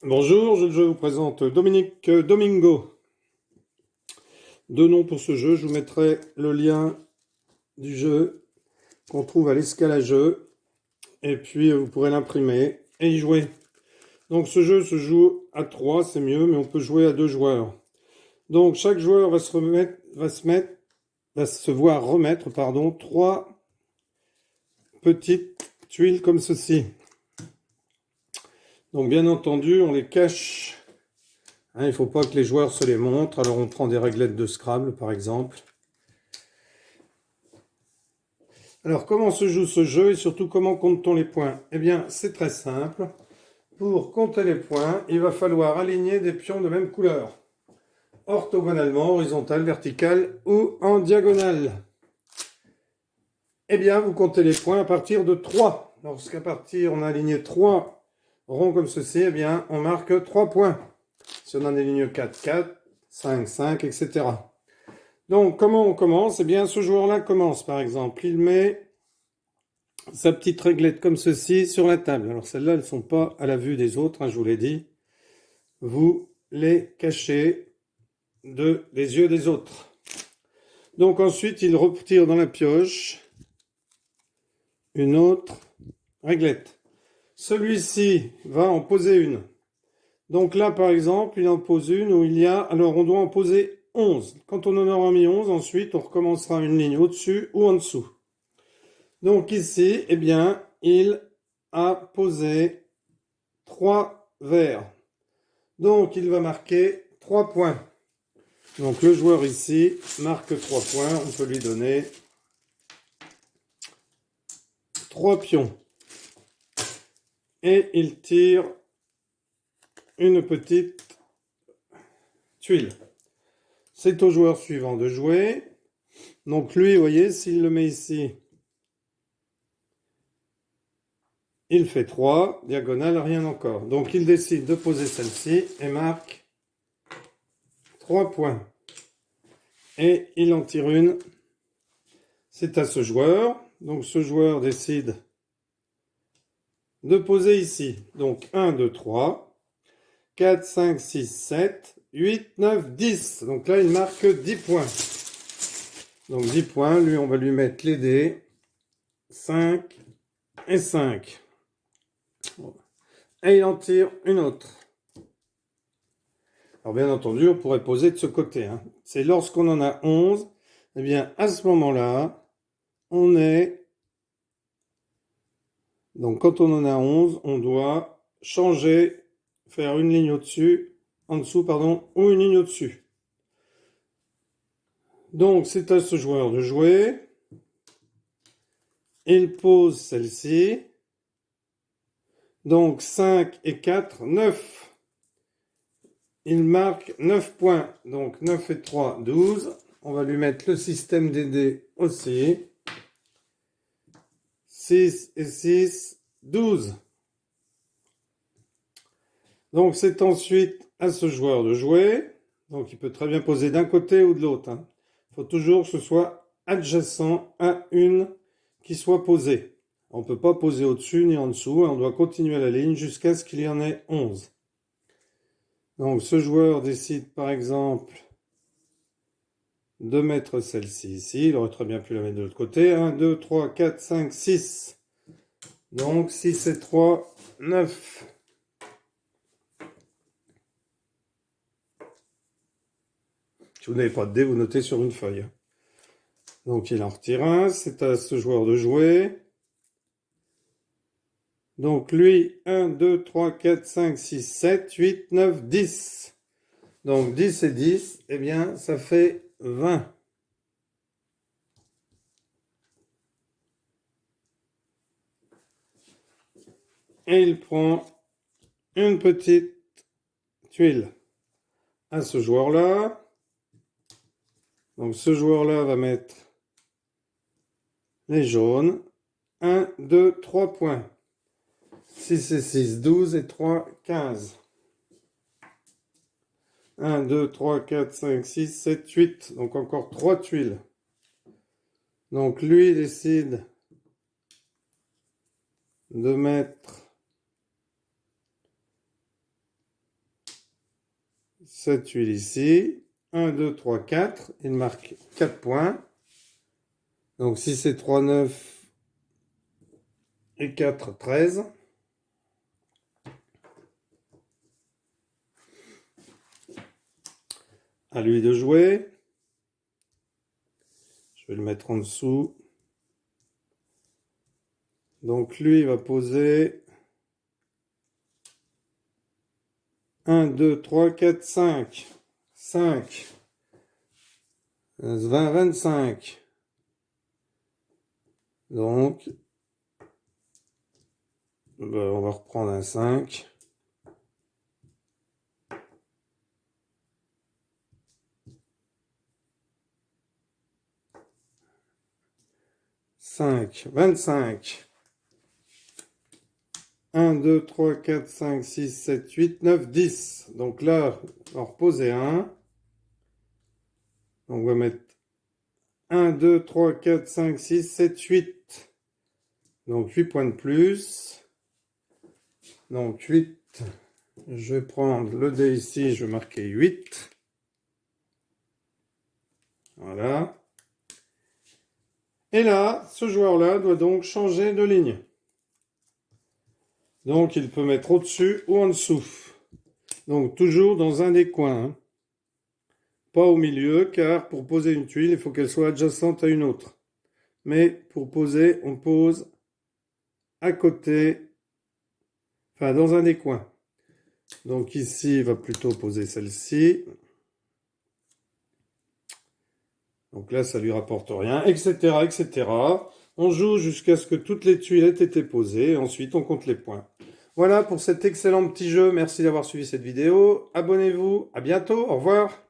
Bonjour, je vous présente Dominique Domingo. Deux noms pour ce jeu, je vous mettrai le lien du jeu qu'on trouve à l'escalageux et puis vous pourrez l'imprimer et y jouer. Donc ce jeu se joue à 3, c'est mieux, mais on peut jouer à 2 joueurs. Donc chaque joueur va se voir remettre 3 petites tuiles comme ceci. Donc bien entendu, on les cache. Il ne faut pas que les joueurs se les montrent, alors on prend des réglettes de Scrabble par exemple. Alors comment se joue ce jeu et surtout comment compte-t-on les points? Eh bien c'est très simple. Pour compter les points, il va falloir aligner des pions de même couleur. Orthogonalement, horizontale, verticale ou en diagonale. Eh bien vous comptez les points à partir de 3. Lorsqu'à partir on a aligné 3 ronds comme ceci, eh bien on marque 3 points. Si on en aligne 4, 4, 5, 5, etc. Donc, comment on commence? Eh bien, ce joueur-là commence, par exemple. Il met sa petite réglette comme ceci sur la table. Alors, celles-là, elles ne sont pas à la vue des autres, je vous l'ai dit. Vous les cachez des yeux des autres. Donc, ensuite, il retire dans la pioche une autre réglette. Celui-ci va en poser une. Donc là, par exemple, il en pose une où il y a... Alors, on doit en poser 11. Quand on en aura mis 11, ensuite, on recommencera une ligne au-dessus ou en dessous. Donc ici, eh bien, il a posé 3 verres. Donc, il va marquer 3 points. Donc, le joueur ici marque 3 points. On peut lui donner 3 pions. Et il tire une petite tuile. C'est au joueur suivant de jouer. Donc lui, vous voyez, s'il le met ici, il fait 3, diagonale, rien encore. Donc il décide de poser celle-ci et marque 3 points. Et il en tire une. C'est à ce joueur. Donc ce joueur décide de poser ici. Donc 1, 2, 3, 4, 5, 6, 7, 8, 9, 10. Donc là, il marque 10 points. Donc 10 points, lui, on va lui mettre les dés. 5 et 5. Et il en tire une autre. Alors bien entendu, on pourrait poser de ce côté. C'est lorsqu'on en a 11, eh bien à ce moment-là, on est... Donc quand on en a 11, on doit changer, faire une ligne au-dessus, en dessous, pardon, ou une ligne au-dessus. Donc c'est à ce joueur de jouer. Il pose celle-ci. Donc 5 et 4, 9. Il marque 9 points. Donc 9 et 3, 12. On va lui mettre le système des dés aussi. 6 et 6, 12. Donc c'est ensuite à ce joueur de jouer. Donc il peut très bien poser d'un côté ou de l'autre. Il faut toujours que ce soit adjacent à une qui soit posée. On ne peut pas poser au-dessus ni en dessous. On doit continuer la ligne jusqu'à ce qu'il y en ait 11. Donc ce joueur décide par exemple de mettre celle-ci ici. Il aurait très bien pu la mettre de l'autre côté. 1, 2, 3, 4, 5, 6. Donc 6 et 3, 9. Si vous n'avez pas de dés, vous notez sur une feuille. Donc il en retire un. C'est à ce joueur de jouer. Donc lui, 1, 2, 3, 4, 5, 6, 7, 8, 9, 10. Donc 10 et 10, eh bien ça fait 20. Et il prend une petite tuile à ce joueur-là. Donc ce joueur-là va mettre les jaunes. 1, 2, 3 points. 6 et 6, 12 et 3, 15. 1, 2, 3, 4, 5, 6, 7, 8. Donc encore 3 tuiles. Donc lui décide de mettre cette tuile ici. 1, 2, 3, 4. Il marque 4 points. Donc si c'est 3, 9 et 4, 13. À lui de jouer. Je vais le mettre en dessous. Donc lui, il va poser 1, 2, 3, 4, 5. 5. 20, 25. Donc, on va reprendre un 5. Cinq, 25. 1, 2, 3, 4, 5, 6, 7, 8, 9, 10. Donc là, on va reposer un. Donc on va mettre 1, 2, 3, 4, 5, 6, 7, 8. Donc 8 points de plus. Donc 8. Je vais prendre le dé ici, je vais marquer 8. Voilà. Et là, ce joueur-là doit donc changer de ligne. Donc il peut mettre au-dessus ou en dessous. Donc toujours dans un des coins. Hein. Pas au milieu, car pour poser une tuile, il faut qu'elle soit adjacente à une autre. Mais pour poser, on pose à côté, enfin dans un des coins. Donc ici, il va plutôt poser celle-ci. Donc là, ça lui rapporte rien, etc., etc. On joue jusqu'à ce que toutes les tuiles aient été posées. Ensuite, on compte les points. Voilà pour cet excellent petit jeu. Merci d'avoir suivi cette vidéo. Abonnez-vous. À bientôt. Au revoir.